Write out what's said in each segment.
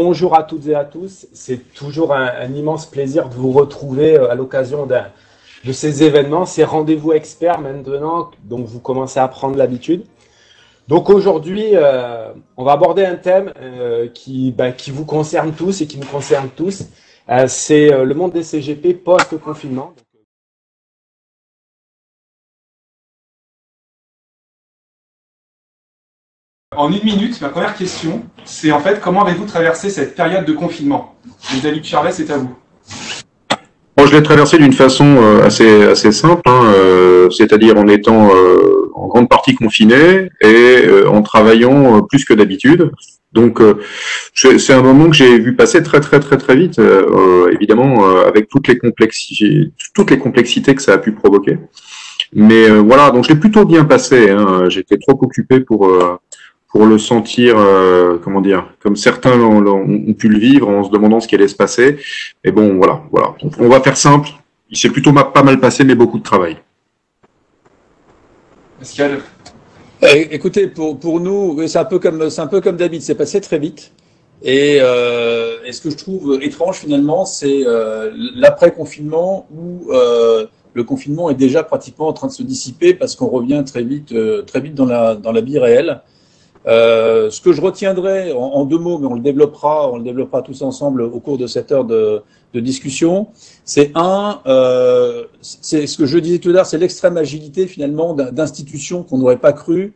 bonjour à toutes et à tous. C'est toujours un immense plaisir de vous retrouver à l'occasion de ces événements, ces rendez-vous experts maintenant, donc vous commencez à prendre l'habitude. Donc aujourd'hui, on va aborder un thème qui vous concerne tous et qui nous concerne tous. C'est le monde des CGP post-confinement. En une minute, ma première question, c'est en fait comment avez-vous traversé cette période de confinement? David Charlet, c'est à vous. Bon, je l'ai traversé d'une façon assez simple, hein, c'est-à-dire en étant en grande partie confiné et en travaillant plus que d'habitude. Donc c'est un moment que j'ai vu passer très vite, évidemment avec toutes les complexités que ça a pu provoquer. Mais voilà, donc je l'ai plutôt bien passé. Hein, j'étais trop occupé pour le sentir, comment dire, comme certains ont pu le vivre en se demandant ce qui allait se passer. Et bon, voilà. On va faire simple. Il s'est plutôt pas mal passé, mais beaucoup de travail. Pascal. Écoutez, pour nous, c'est un peu comme David, c'est passé très vite. Et ce que je trouve étrange finalement, c'est l'après-confinement où le confinement est déjà pratiquement en train de se dissiper parce qu'on revient très vite dans la vie réelle. Ce que je retiendrai en deux mots, mais on le développera tous ensemble au cours de cette heure de discussion, c'est c'est ce que je disais tout à l'heure, c'est l'extrême agilité finalement d'institutions qu'on n'aurait pas cru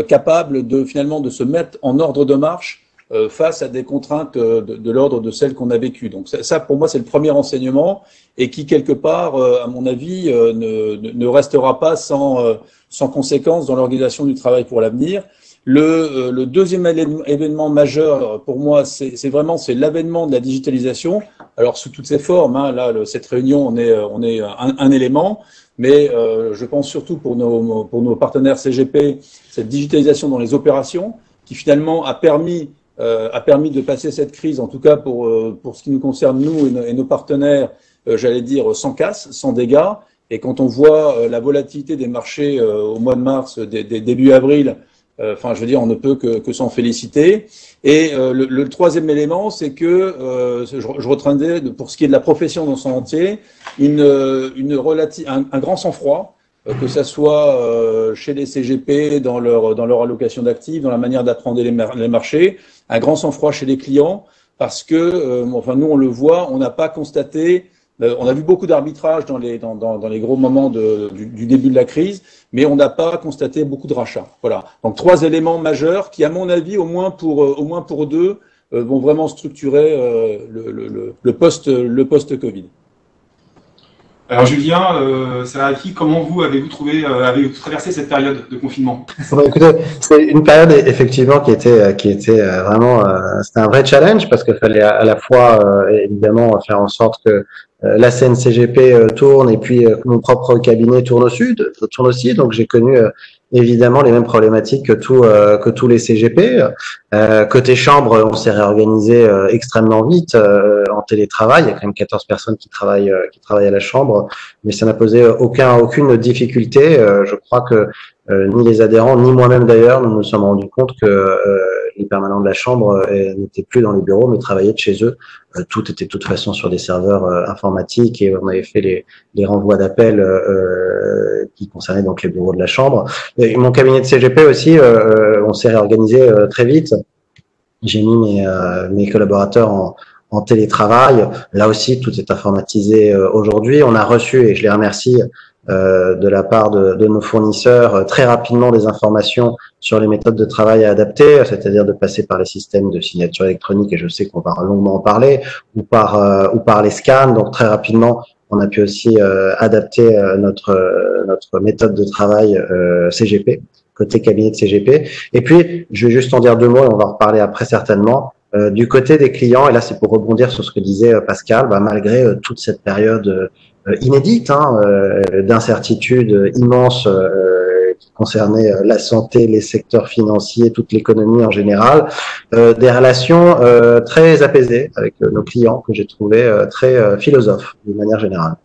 capables de se mettre en ordre de marche face à des contraintes de l'ordre de celles qu'on a vécues. Donc ça, pour moi, c'est le premier enseignement et qui, quelque part, à mon avis, ne restera pas sans conséquence dans l'organisation du travail pour l'avenir. Le deuxième événement majeur pour moi, c'est l'avènement de la digitalisation. Alors sous toutes ses formes, hein, là cette réunion on est un élément, mais je pense surtout pour nos partenaires CGP, cette digitalisation dans les opérations qui finalement a permis de passer cette crise, en tout cas pour ce qui nous concerne nous et nos partenaires, j'allais dire sans casse, sans dégâts. Et quand on voit la volatilité des marchés au mois de mars, début avril. Enfin, je veux dire, on ne peut que s'en féliciter. Et le troisième élément, c'est que je retiendrai, pour ce qui est de la profession dans son entier, un grand sang-froid, que ça soit chez les CGP dans leur allocation d'actifs, dans la manière d'apprendre les marchés, un grand sang-froid chez les clients, parce que, nous on le voit, on n'a pas constaté. On a vu beaucoup d'arbitrage dans les gros moments du début de la crise, mais on n'a pas constaté beaucoup de rachats. Voilà. Donc trois éléments majeurs qui, à mon avis, au moins pour deux, vont vraiment structurer le post-Covid. Alors Julien, Saraki, comment avez-vous traversé cette période de confinement? Écoutez, c'est une période effectivement qui était vraiment, c'était un vrai challenge parce qu'il fallait à la fois évidemment faire en sorte que la CNCGP tourne et puis mon propre cabinet tourne aussi. Donc j'ai connu évidemment les mêmes problématiques que tous les CGP. Côté chambre, on s'est réorganisé extrêmement vite en télétravail. Il y a quand même 14 personnes qui travaillent à la chambre, mais ça n'a posé aucune difficulté. Je crois que ni les adhérents, ni moi-même d'ailleurs, nous nous sommes rendus compte que les permanents de la chambre n'étaient plus dans les bureaux, mais travaillaient de chez eux. Tout était de toute façon sur des serveurs informatiques et on avait fait les renvois d'appels qui concernaient donc les bureaux de la chambre. Et mon cabinet de CGP aussi, on s'est réorganisé très vite. J'ai mis mes collaborateurs en télétravail. Là aussi, tout est informatisé aujourd'hui. On a reçu, et je les remercie, de la part de nos fournisseurs très rapidement des informations sur les méthodes de travail à adapter, c'est-à-dire de passer par les systèmes de signature électronique, et je sais qu'on va longuement en parler, ou par les scans. Donc très rapidement, on a pu aussi adapter notre méthode de travail CGP, côté cabinet de CGP. Et puis, je vais juste en dire deux mots et on va en reparler après certainement. Du côté des clients, et là c'est pour rebondir sur ce que disait Pascal, malgré toute cette période inédite, d'incertitude immense qui concernait la santé, les secteurs financiers, toute l'économie en général, des relations très apaisées avec nos clients que j'ai trouvé très philosophes d'une manière générale.